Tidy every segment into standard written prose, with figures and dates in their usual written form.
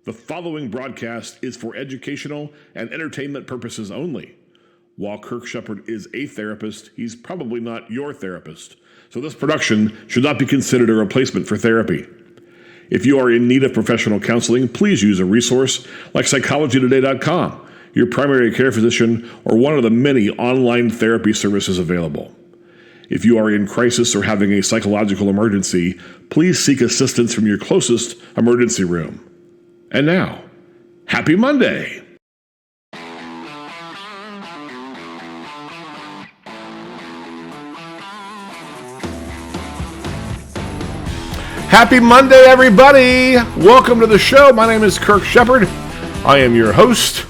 The following broadcast is for educational and entertainment purposes only. While Kirk Shepard is a therapist, he's probably not your therapist. So this production should not be considered a replacement for therapy. If you are in need of professional counseling, please use a resource like psychologytoday.com, your primary care physician, or one of the many online therapy services available. If you are in crisis or having a psychological emergency, please seek assistance from your closest emergency room. And now, happy Monday! Happy Monday, everybody! Welcome to the show. My name is Kirk Shepard. I am your host,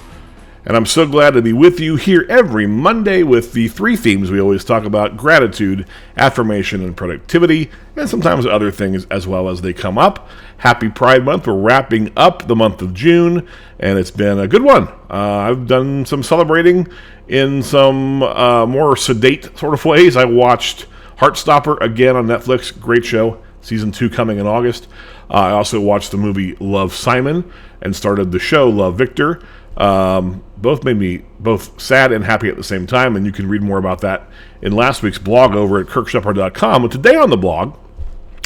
and I'm so glad to be with you here every Monday with the three themes we always talk about: gratitude, affirmation, and productivity, and sometimes other things as well as they come up. Happy Pride Month. We're wrapping up the month of June, and it's been a good one. I've done some celebrating in some more sedate sort of ways. I watched Heartstopper again on Netflix. Great show. Season 2 coming in August. I also watched the movie Love, Simon and started the show Love, Victor. Both made me both sad and happy at the same time, and you can read more about that in last week's blog over at kirkshepard.com. And today on the blog,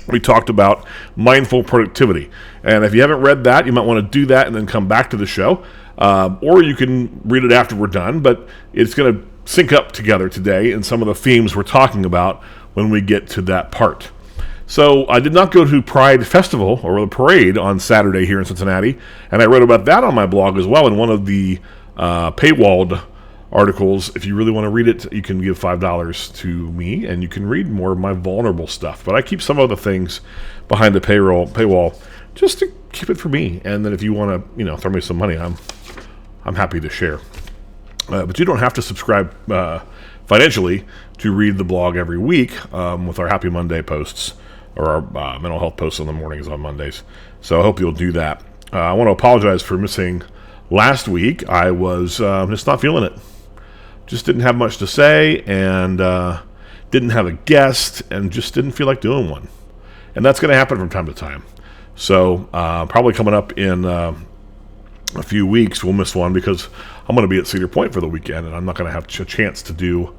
we talked about mindful productivity. And if you haven't read that, you might want to do that and then come back to the show. Or you can read it after we're done, but it's going to sync up together today in some of the themes we're talking about when we get to that part. So I did not go to Pride Festival or the parade on Saturday here in Cincinnati, and I wrote about that on my blog as well in one of the paywalled articles. If you really want to read it, you can give $5 to me, and you can read more of my vulnerable stuff. But I keep some of the things behind the paywall just to keep it for me. And then if you want to, throw me some money, I'm happy to share. But you don't have to subscribe financially to read the blog every week with our Happy Monday posts, or our mental health posts in the mornings on Mondays. So I hope you'll do that. I want to apologize for missing last week. I was just not feeling it. Just didn't have much to say, and didn't have a guest, and just didn't feel like doing one. And that's going to happen from time to time. So probably coming up in a few weeks, we'll miss one because I'm going to be at Cedar Point for the weekend, and I'm not going to have a chance to do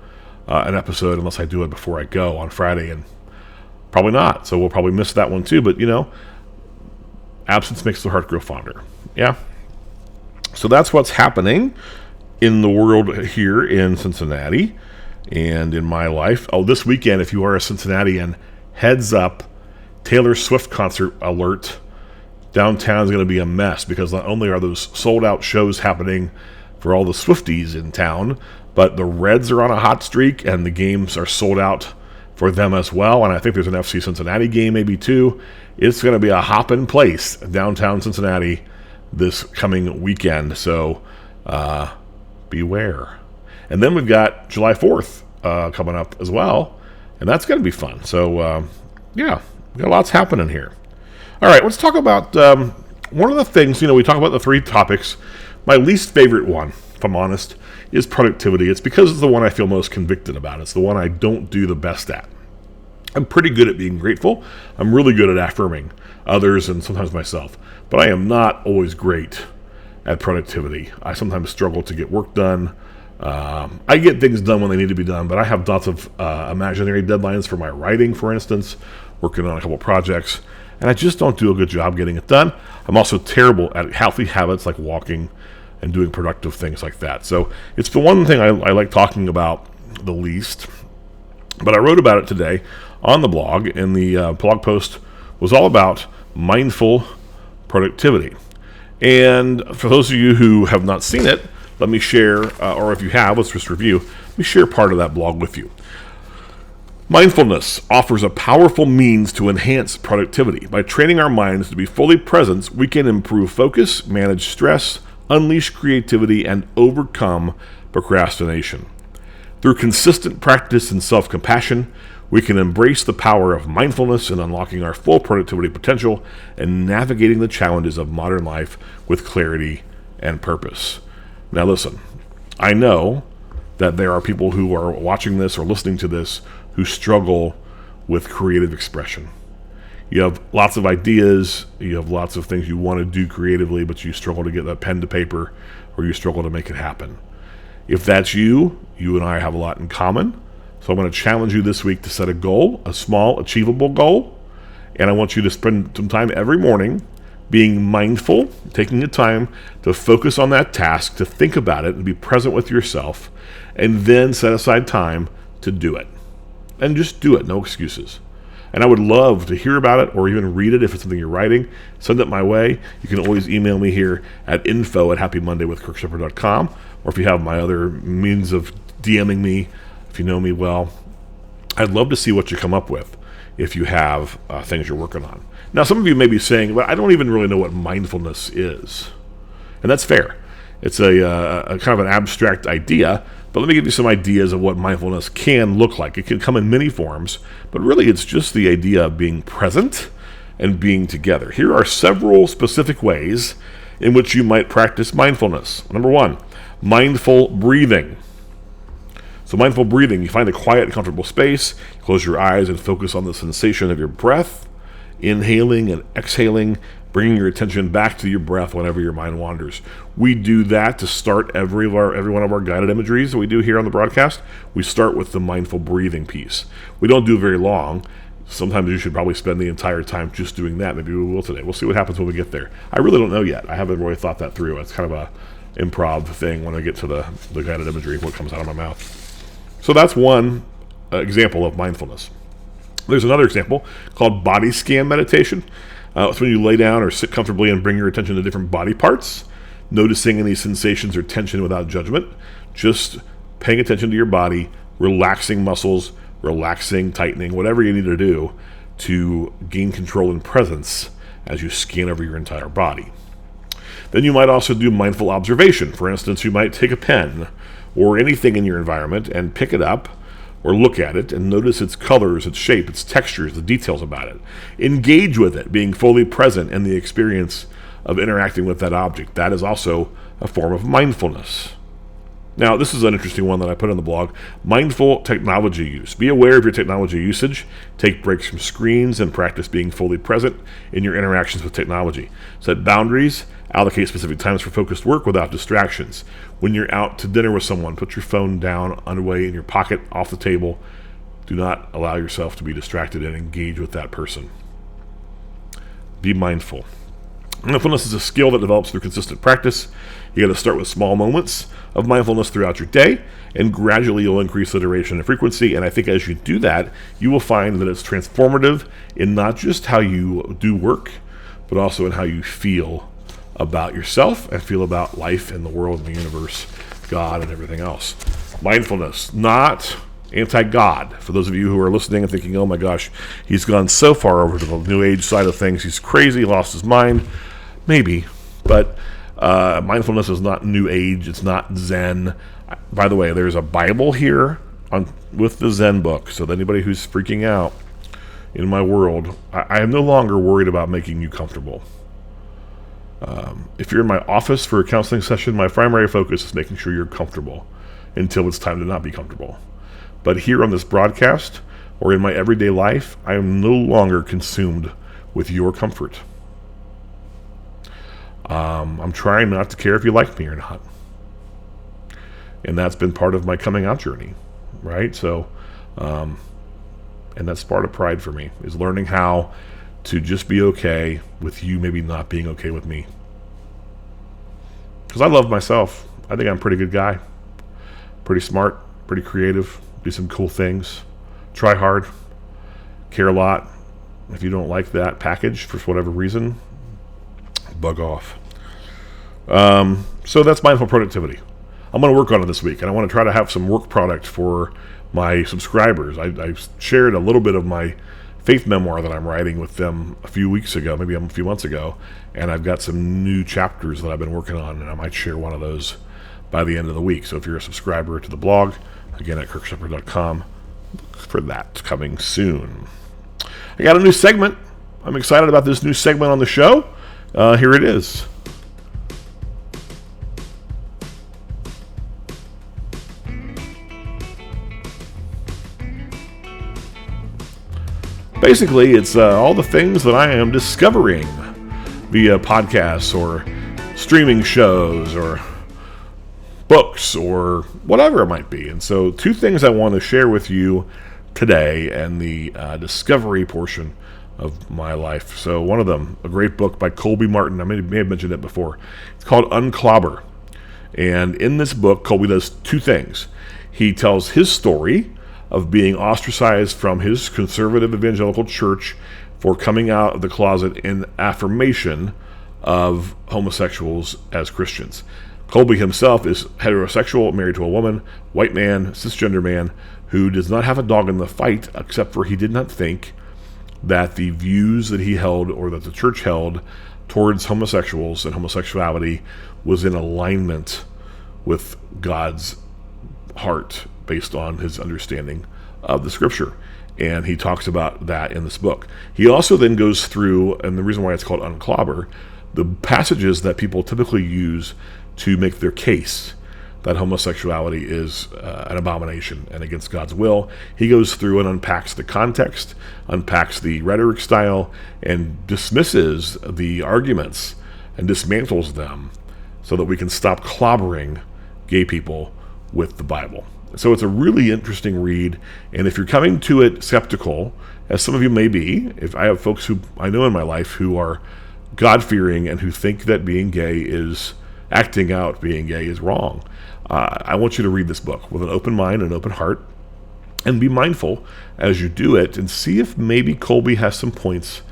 an episode unless I do it before I go on Friday, and probably not. So we'll probably miss that one too. But, absence makes the heart grow fonder. Yeah. So that's what's happening in the world here in Cincinnati and in my life. Oh, this weekend, if you are a Cincinnatian, heads up, Taylor Swift concert alert. Downtown is going to be a mess because not only are those sold out shows happening for all the Swifties in town, but the Reds are on a hot streak and the games are sold out for them as well. And I think there's an FC Cincinnati game maybe too. It's going to be a hopping place downtown Cincinnati this coming weekend. So beware. And then we've got July 4th coming up as well. And that's going to be fun. So yeah, we've got lots happening here. All right, let's talk about one of the things, we talk about the three topics. My least favorite one, if I'm honest, is productivity. It's because it's the one I feel most convicted about. It's the one I don't do the best at. I'm pretty good at being grateful. I'm really good at affirming others and sometimes myself. But I am not always great at productivity. I sometimes struggle to get work done. I get things done when they need to be done, but I have lots of imaginary deadlines for my writing, for instance, working on a couple projects. And I just don't do a good job getting it done. I'm also terrible at healthy habits like walking and doing productive things like that. So it's the one thing I like talking about the least. But I wrote about it today on the blog, and the blog post was all about mindful productivity. And for those of you who have not seen it, let me share, or if you have, let's just review. Let me share part of that blog with you. Mindfulness offers a powerful means to enhance productivity. By training our minds to be fully present, we can improve focus, manage stress, unleash creativity, and overcome procrastination. Through consistent practice and self-compassion, we can embrace the power of mindfulness in unlocking our full productivity potential and navigating the challenges of modern life with clarity and purpose. Now listen, I know that there are people who are watching this or listening to this who struggle with creative expression. You have lots of ideas, you have lots of things you want to do creatively, but you struggle to get that pen to paper, or you struggle to make it happen. If that's you, you and I have a lot in common. So I'm going to challenge you this week to set a goal, a small, achievable goal. And I want you to spend some time every morning being mindful, taking the time to focus on that task, to think about it and be present with yourself, and then set aside time to do it. And just do it, no excuses. And I would love to hear about it or even read it if it's something you're writing. Send it my way. You can always email me here at info@happymondaywithkirkshepard.com, or if you have my other means of DMing me, if you know me well, I'd love to see what you come up with if you have things you're working on. Now, some of you may be saying, well, I don't even really know what mindfulness is. And that's fair. It's a kind of an abstract idea, but let me give you some ideas of what mindfulness can look like. It can come in many forms, but really it's just the idea of being present and being together. Here are several specific ways in which you might practice mindfulness. Number one, mindful breathing. So mindful breathing, you find a quiet and comfortable space, close your eyes and focus on the sensation of your breath, inhaling and exhaling, bringing your attention back to your breath whenever your mind wanders. We do that to start every one of our guided imageries that we do here on the broadcast. We start with the mindful breathing piece. We don't do it very long. Sometimes you should probably spend the entire time just doing that. Maybe we will today. We'll see what happens when we get there. I really don't know yet. I haven't really thought that through. It's kind of a improv thing when I get to the guided imagery, what comes out of my mouth. So that's one example of mindfulness. There's another example called body scan meditation. It's when you lay down or sit comfortably and bring your attention to different body parts, noticing any sensations or tension without judgment, just paying attention to your body, relaxing muscles, relaxing, tightening, whatever you need to do to gain control and presence as you scan over your entire body. Then you might also do mindful observation. For instance, you might take a pen or anything in your environment and pick it up or look at it and notice its colors, its shape, its textures, the details about it. Engage with it, being fully present in the experience of interacting with that object. That is also a form of mindfulness. Now, this is an interesting one that I put on the blog. Mindful technology use. Be aware of your technology usage. Take breaks from screens and practice being fully present in your interactions with technology. Set boundaries. Allocate specific times for focused work without distractions. When you're out to dinner with someone, put your phone down, away in your pocket, off the table. Do not allow yourself to be distracted and engage with that person. Be mindful. Mindfulness is a skill that develops through consistent practice. You got to start with small moments of mindfulness throughout your day, and gradually you'll increase the duration and frequency. And I think as you do that, you will find that it's transformative in not just how you do work, but also in how you feel about yourself and feel about life and the world and the universe, God and everything else. Mindfulness, not anti-God. For those of you who are listening and thinking, oh my gosh, he's gone so far over to the New Age side of things, he's crazy, lost his mind. Maybe, but mindfulness is not New Age, it's not Zen. By the way, there's a Bible here with the Zen book, so that anybody who's freaking out in my world, I am no longer worried about making you comfortable. If you're in my office for a counseling session, my primary focus is making sure you're comfortable until it's time to not be comfortable. But here on this broadcast, or in my everyday life, I am no longer consumed with your comfort. I'm trying not to care if you like me or not. And that's been part of my coming out journey, right? So, and that's part of pride for me, is learning how to just be okay with you maybe not being okay with me. Because I love myself. I think I'm a pretty good guy. Pretty smart, pretty creative, do some cool things, try hard, care a lot. If you don't like that package for whatever reason, bug off. So that's mindful productivity. I'm going to work on it this week, and I want to try to have some work product for my subscribers. I shared a little bit of my faith memoir that I'm writing with them a few weeks ago, maybe a few months ago, and I've got some new chapters that I've been working on, and I might share one of those by the end of the week. So if you're a subscriber to the blog, again at kirkshepard.com, look for that coming soon. I got a new segment. I'm excited about this new segment on the show. Here it is. Basically, it's all the things that I am discovering via podcasts or streaming shows or books or whatever it might be. And so 2 things I want to share with you today and the discovery portion of my life. So one of them, a great book by Colby Martin. I may have mentioned it before. It's called Unclobber. And in this book, Colby does 2 things. He tells his story of being ostracized from his conservative evangelical church for coming out of the closet in affirmation of homosexuals as Christians. Colby himself is heterosexual, married to a woman, white man, cisgender man, who does not have a dog in the fight, except for he did not think that the views that he held or that the church held towards homosexuals and homosexuality was in alignment with God's heart based on his understanding of the scripture. And he talks about that in this book. He also then goes through, and the reason why it's called Unclobber, the passages that people typically use to make their case that homosexuality is an abomination and against God's will. He goes through and unpacks the context, unpacks the rhetoric style, and dismisses the arguments and dismantles them so that we can stop clobbering gay people with the Bible. So it's a really interesting read, and if you're coming to it skeptical, as some of you may be, if I have folks who I know in my life who are God-fearing and who think that being gay is acting out being gay is wrong, I want you to read this book with an open mind and open heart, and be mindful as you do it, and see if maybe Colby has some points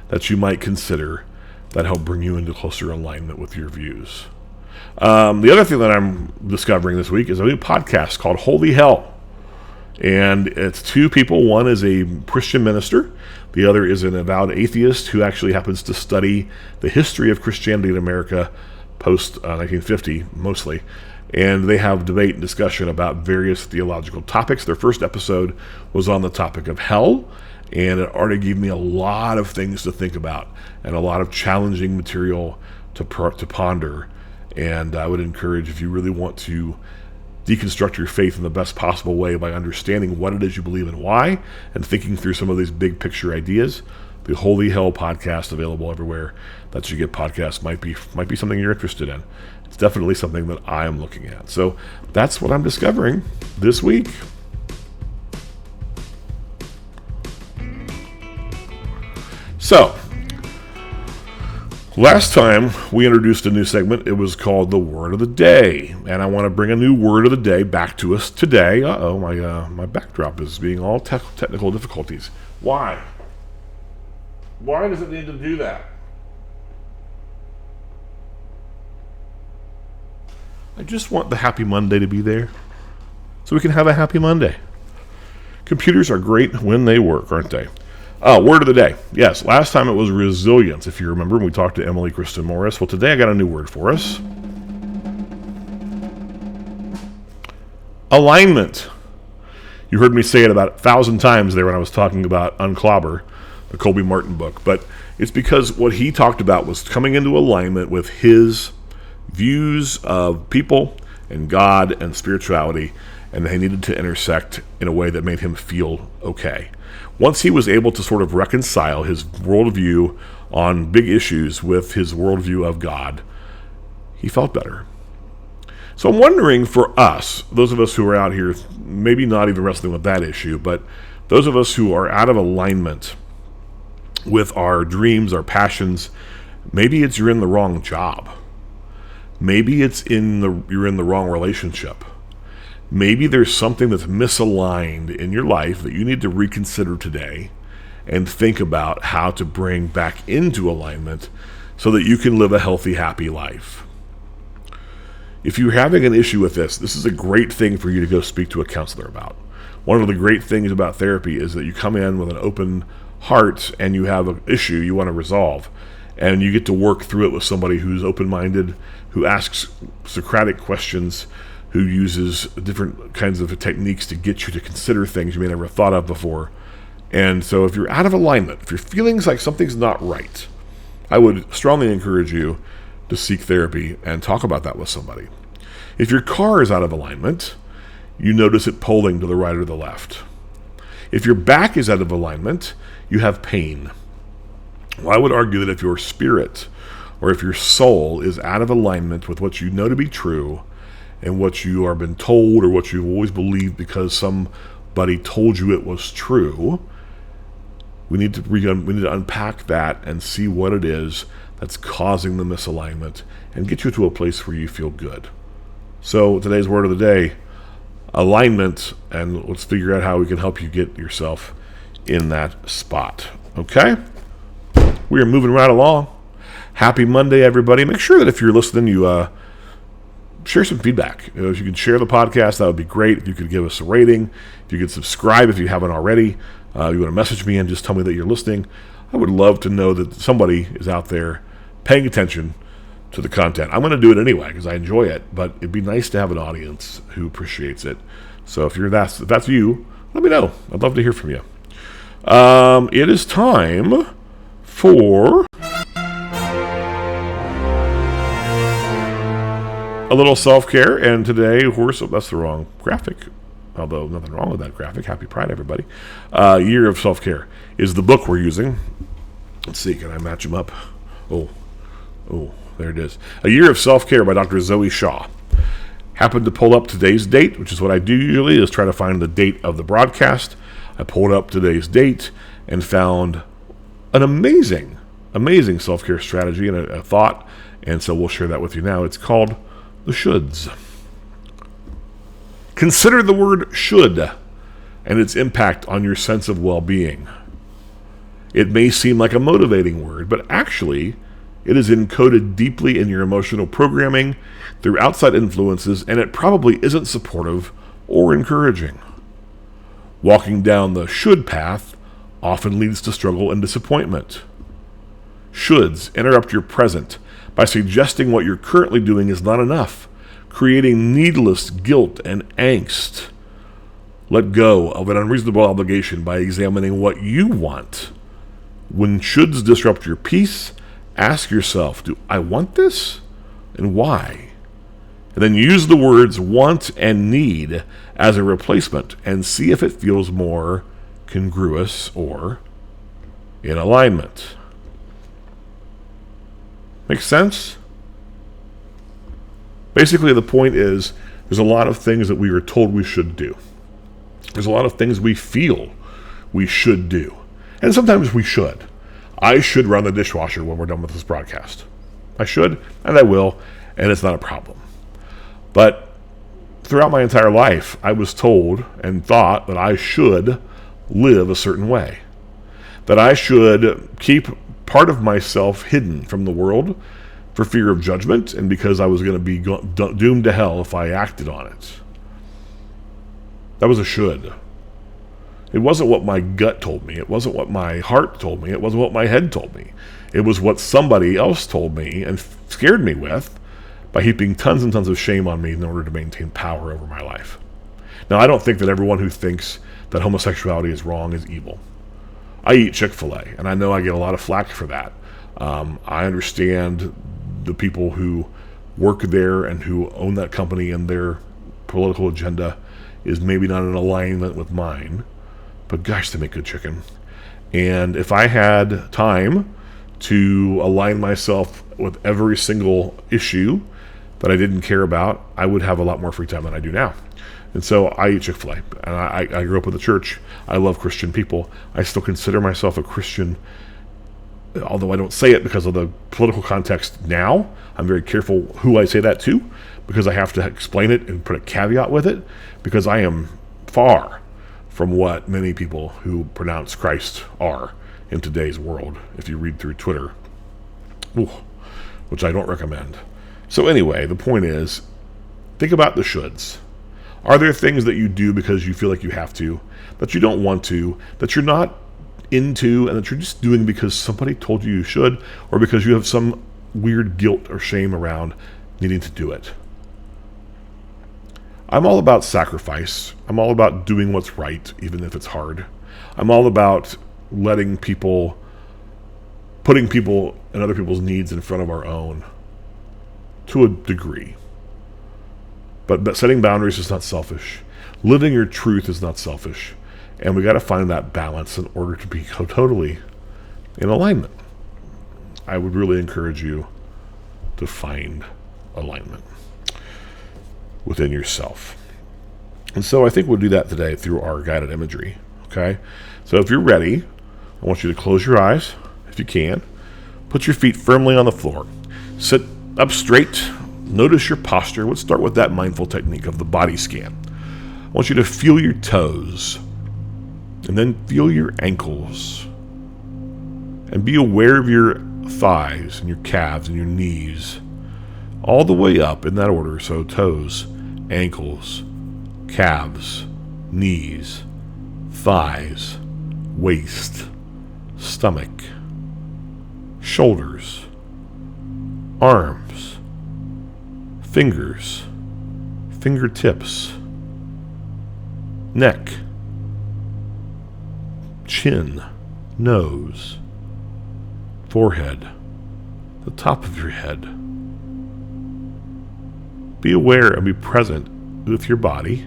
that you might consider that help bring you into closer alignment with your views. The other thing that I'm discovering this week is a new podcast called Holy Hell. And it's 2 people. One is a Christian minister. The other is an avowed atheist who actually happens to study the history of Christianity in America post 1950, mostly. And they have debate and discussion about various theological topics. Their first episode was on the topic of hell, and it already gave me a lot of things to think about and a lot of challenging material to ponder. And I would encourage, if you really want to deconstruct your faith in the best possible way by understanding what it is you believe and why, and thinking through some of these big picture ideas, the Holy Hell podcast, available everywhere that you get podcasts, might be something you're interested in. It's definitely something that I am looking at. So that's what I'm discovering this week. So, last time we introduced a new segment. It was called the Word of the Day, and I want to bring a new Word of the Day back to us today. My backdrop is being all technical difficulties. Why? Why does it need to do that? I just want the Happy Monday to be there, so we can have a Happy Monday. Computers are great when they work, aren't they? Word of the day. Yes, last time it was resilience, if you remember, when we talked to Emily Kristen Morris. Well, today I got a new word for us. Alignment. You heard me say it about 1,000 times there when I was talking about Unclobber, the Colby Martin book. But it's because what he talked about was coming into alignment with his views of people and God and spirituality, and they needed to intersect in a way that made him feel okay. Once he was able to sort of reconcile his worldview on big issues with his worldview of God, he felt better. So I'm wondering, for us, those of us who are out here, maybe not even wrestling with that issue, but those of us who are out of alignment with our dreams, our passions, maybe it's you're in the wrong job. Maybe it's you're in the wrong relationship. Maybe there's something that's misaligned in your life that you need to reconsider today and think about how to bring back into alignment so that you can live a healthy, happy life. If you're having an issue with this is a great thing for you to go speak to a counselor about. One of the great things about therapy is that you come in with an open heart and you have an issue you want to resolve, and you get to work through it with somebody who's open-minded, who asks Socratic questions, who uses different kinds of techniques to get you to consider things you may never have thought of before. And so if you're out of alignment, if you're feeling like something's not right, I would strongly encourage you to seek therapy and talk about that with somebody. If your car is out of alignment, you notice it pulling to the right or the left. If your back is out of alignment, you have pain. Well, I would argue that if your spirit or if your soul is out of alignment with what you know to be true and what you are been told or what you've always believed because somebody told you it was true, we need to unpack that and see what it is that's causing the misalignment and get you to a place where you feel good. So today's word of the day, alignment, and let's figure out how we can help you get yourself in that spot. Okay? We are moving right along. Happy Monday, everybody. Make sure that if you're listening, you share some feedback. If you could share the podcast, that would be great. If you could give us a rating, if you could subscribe if you haven't already, you want to message me and just tell me that you're listening. I would love to know that somebody is out there paying attention to the content. I'm going to do it anyway because I enjoy it, but it'd be nice to have an audience who appreciates it. So if that's you, let me know. I'd love to hear from you. It is time for a little self-care, and today, that's the wrong graphic, although nothing wrong with that graphic. Happy Pride, everybody. Year of Self-Care is the book we're using. Let's see, can I match them up? Oh, there it is. A Year of Self-Care by Dr. Zoe Shaw. Happened to pull up today's date, which is what I do usually, is try to find the date of the broadcast. I pulled up today's date and found an amazing self-care strategy and a thought, and so we'll share that with you now. It's called the shoulds. Consider the word should and its impact on your sense of well-being. It may seem like a motivating word, but actually it is encoded deeply in your emotional programming through outside influences, and it probably isn't supportive or encouraging. Walking down the should path often leads to struggle and disappointment. Shoulds interrupt your present by suggesting what you're currently doing is not enough, creating needless guilt and angst. Let go of an unreasonable obligation by examining what you want. When shoulds disrupt your peace, ask yourself, do I want this? And why? And then use the words want and need as a replacement and see if it feels more congruous or in alignment. Make sense? Basically, the point is there's a lot of things that we are told we should do. There's a lot of things we feel we should do. And sometimes we should. I should run the dishwasher when we're done with this broadcast. I should, and I will, and it's not a problem. But throughout my entire life, I was told and thought that I should live a certain way. That I should keep part of myself hidden from the world for fear of judgment and because I was going to be doomed to hell if I acted on it. That was a should. It wasn't what my gut told me. It wasn't what my heart told me. It wasn't what my head told me. It was what somebody else told me and scared me with by heaping tons and tons of shame on me in order to maintain power over my life. Now, I don't think that everyone who thinks that homosexuality is wrong is evil. I eat Chick-fil-A, and I know I get a lot of flack for that. I understand the people who work there and who own that company and their political agenda is maybe not in alignment with mine, but gosh, they make good chicken. And if I had time to align myself with every single issue that I didn't care about, I would have a lot more free time than I do now. And so I eat Chick-fil-A, and I grew up with the church. I love Christian people. I still consider myself a Christian, although I don't say it because of the political context now. I'm very careful who I say that to, because I have to explain it and put a caveat with it, because I am far from what many people who pronounce Christ are in today's world, if you read through Twitter, which I don't recommend. So anyway, the point is, think about the shoulds. Are there things that you do because you feel like you have to, that you don't want to, that you're not into, and that you're just doing because somebody told you should, or because you have some weird guilt or shame around needing to do it? I'm all about sacrifice. I'm all about doing what's right, even if it's hard. I'm all about putting people and other people's needs in front of our own, to a degree. But setting boundaries is not selfish. Living your truth is not selfish. And we got to find that balance in order to be totally in alignment. I would really encourage you to find alignment within yourself. And so I think we'll do that today through our guided imagery. Okay? So if you're ready, I want you to close your eyes, if you can. Put your feet firmly on the floor. Sit up straight. Notice your posture. Let's start with that mindful technique of the body scan. I want you to feel your toes, and then feel your ankles. And be aware of your thighs and your calves and your knees, all the way up in that order. So toes, ankles, calves, knees, thighs, waist, stomach, shoulders, arms, fingers, fingertips, neck, chin, nose, forehead, the top of your head. Be aware and be present with your body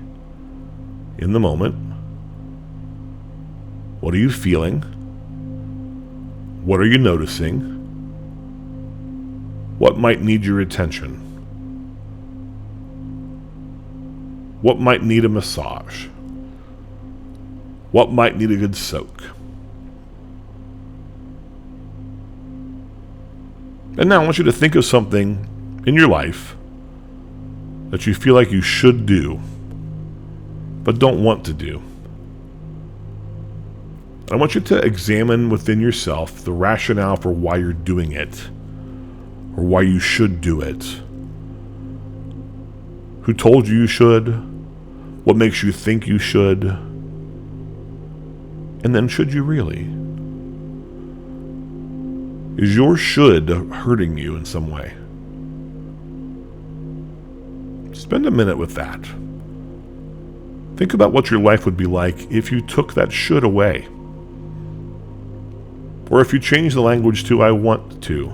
in the moment. What are you feeling? What are you noticing? What might need your attention? What might need a massage? What might need a good soak? And now I want you to think of something in your life that you feel like you should do, but don't want to do. I want you to examine within yourself the rationale for why you're doing it, or why you should do it. Who told you should? What makes you think you should? And then, should you really? Is your should hurting you in some way? Spend a minute with that. Think about what your life would be like if you took that should away. Or if you change the language to I want to.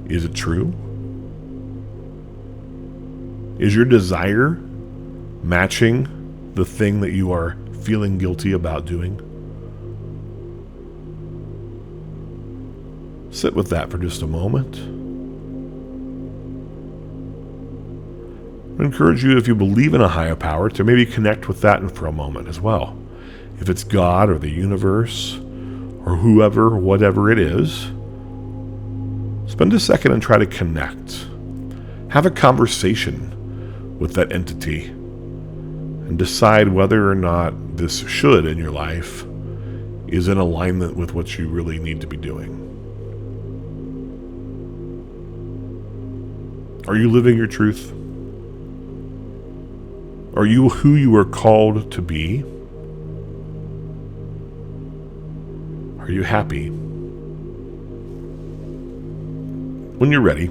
Is it true? Is your desire matching the thing that you are feeling guilty about doing? Sit with that for just a moment. I encourage you, if you believe in a higher power, to maybe connect with that for a moment as well. If it's God or the universe or whoever, whatever it is, spend a second and try to connect. Have a conversation with that entity and decide whether or not this should in your life is in alignment with what you really need to be doing. Are you living your truth? Are you who you are called to be? Are you happy? When you're ready,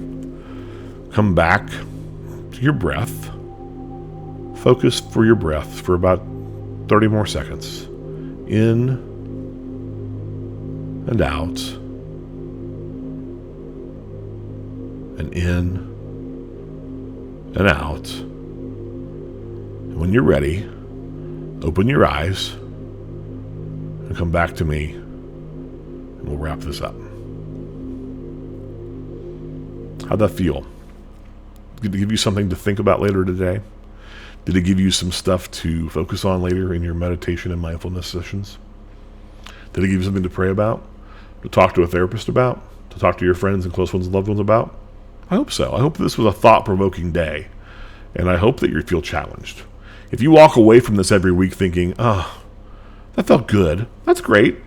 come back to your breath. Focus for your breath for about 30 more seconds. In and out. And in and out. And when you're ready, open your eyes and come back to me, and we'll wrap this up. How'd that feel? Did it give you something to think about later today? Did it give you some stuff to focus on later in your meditation and mindfulness sessions? Did it give you something to pray about? To talk to a therapist about? To talk to your friends and close ones and loved ones about? I hope so. I hope this was a thought-provoking day, and I hope that you feel challenged. If you walk away from this every week thinking, that felt good, that's great.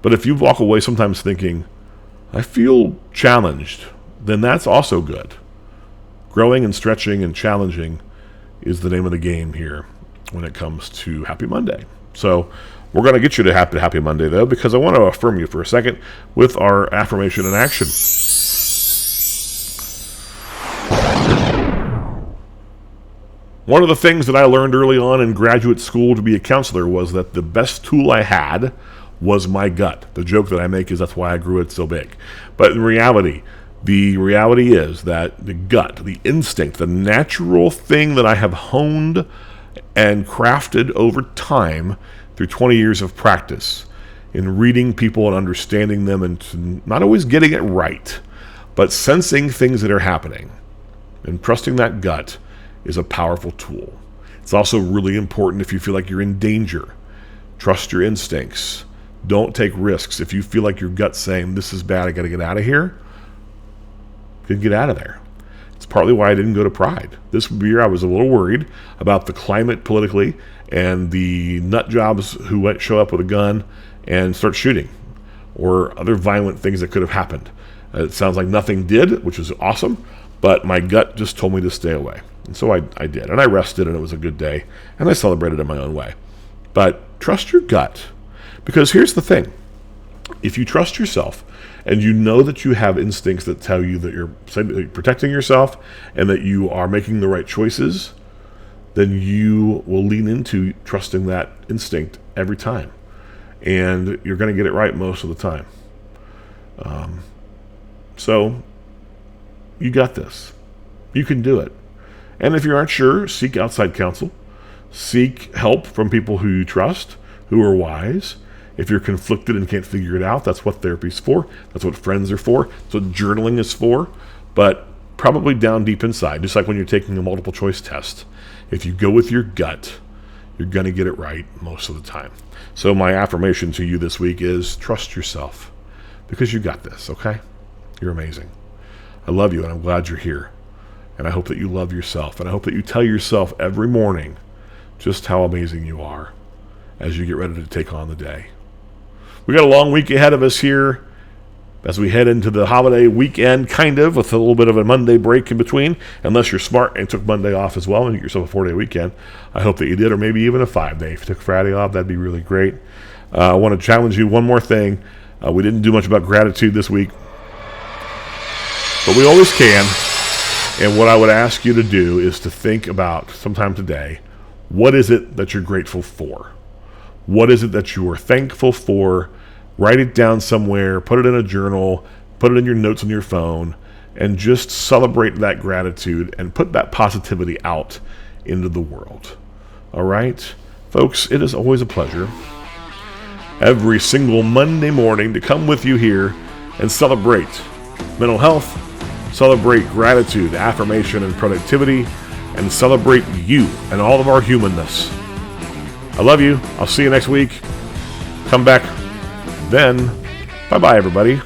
But if you walk away sometimes thinking, I feel challenged, then that's also good. Growing and stretching and challenging is the name of the game here when it comes to Happy Monday. So we're going to get you to Happy Monday, though, because I want to affirm you for a second with our affirmation in action. One of the things that I learned early on in graduate school to be a counselor was that the best tool I had was my gut. The joke that I make is that's why I grew it so big. But in reality, the reality is that the gut, the instinct, the natural thing that I have honed and crafted over time through 20 years of practice in reading people and understanding them and not always getting it right, but sensing things that are happening and trusting that gut is a powerful tool. It's also really important if you feel like you're in danger. Trust your instincts. Don't take risks. If you feel like your gut's saying, this is bad, I got to get out of here, get out of there. It's partly why I didn't go to Pride. This year I was a little worried about the climate politically and the nut jobs who show up with a gun and start shooting or other violent things that could have happened. It sounds like nothing did, which is awesome, but my gut just told me to stay away. And so I did. And I rested, and it was a good day. And I celebrated in my own way. But trust your gut. Because here's the thing. If you trust yourself, and you know that you have instincts that tell you that you're protecting yourself and that you are making the right choices, then you will lean into trusting that instinct every time. And you're going to get it right most of the time. So you got this. You can do it. And if you aren't sure, seek outside counsel. Seek help from people who you trust, who are wise. If you're conflicted and can't figure it out, that's what therapy's for. That's what friends are for. That's what journaling is for. But probably down deep inside, just like when you're taking a multiple choice test, if you go with your gut, you're going to get it right most of the time. So my affirmation to you this week is trust yourself, because you got this, okay? You're amazing. I love you, and I'm glad you're here. And I hope that you love yourself, and I hope that you tell yourself every morning just how amazing you are as you get ready to take on the day. We got a long week ahead of us here as we head into the holiday weekend, kind of, with a little bit of a Monday break in between, unless you're smart and took Monday off as well and you get yourself a 4-day weekend. I hope that you did, or maybe even a 5-day. If you took Friday off, that'd be really great. I want to challenge you one more thing. We didn't do much about gratitude this week, but we always can. And what I would ask you to do is to think about, sometime today, what is it that you're grateful for? What is it that you are thankful for? Write it down somewhere, put it in a journal, put it in your notes on your phone, and just celebrate that gratitude and put that positivity out into the world. All right? Folks, it is always a pleasure every single Monday morning to come with you here and celebrate mental health, celebrate gratitude, affirmation, and productivity, and celebrate you and all of our humanness. I love you. I'll see you next week. Come back then. Bye-bye, everybody.